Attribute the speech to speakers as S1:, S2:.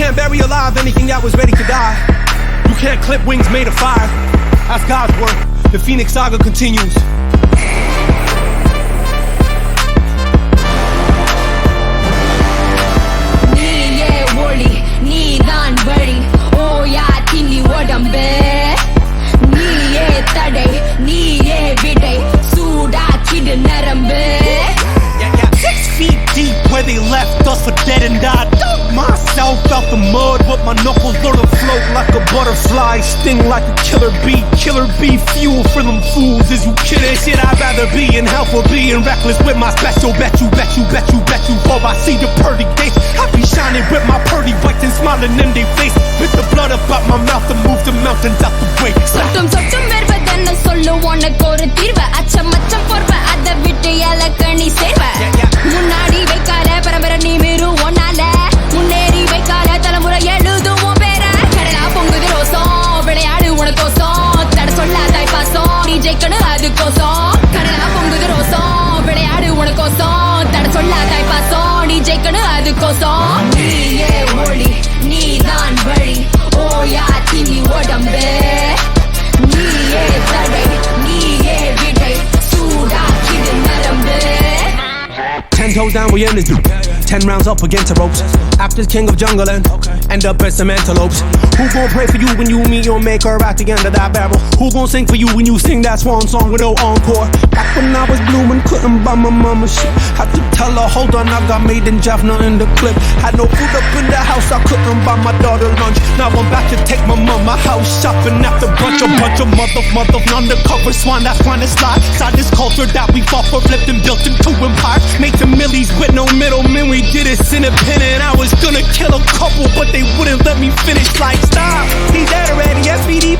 S1: can't bury alive anything that was ready to die. You can't clip wings made of fire. That's God's work. The Phoenix saga continues. Where they left us for dead and I dug myself out the mud, but my knuckles learn to float like a butterfly, sting like a killer bee. Killer bee fuel for them fools. Is you kidding? Shit, I'd rather be in hell for being reckless with my special. Bet you. Oh, I see the pearly gates. I be shining with my pearly whites and smiling in their face. With the blood up out my mouth and move the mountains out the way.
S2: சொட்டும் வேர்வதென்ன சொல்லு உனக்கு ஒரு தீர்வு அச்சம் போர்வ அதை விட்டு இலக்கணி சேர்வ முன்னாடி வைக்கால பரம்பரை நீ மீறு ஒன்னால முன்னேறி வைக்கால தலைமுறை எழுதுவோம் பேர கடலா பொங்குது ரோசம் விளையாடு உனக்கோசம் தட சொல்லாதாய் பாசம் நீ ஜெயிக்கணும் அதுக்கோசம் கடலா பொங்குது ரோசம் விளையாடு உனக்கோசம் தட சொல்லாதாய் பாசம் நீ ஜெயிக்கணும் அதுக்கோசம் நீயே ஒளி நீதான் வழி ஓயா தீனி உடம்பு
S1: 10 toes down, we in this dude. 10 rounds up against the ropes. Actors king of jungle and end up as some antelopes. Who gon' pray for you when you meet your maker at the end of that barrel? Who gon' sing for you when you sing that swan song with no encore? Back when I was blooming, couldn't buy my mama shit. Had to tell her, hold on, I got made in Jaffna in the clip. Had no food up in the house, I couldn't buy my daughter lunch. Now I'm back to take my mama house shopping after bunch of mother undercover swan that's trying to slide inside this culture that we fought for, flipped and built into empire. Made some millies with no middlemen, we did it independent. I was gonna kill a couple, but they wouldn't let me finish. Like, stop, he's dead already, SPD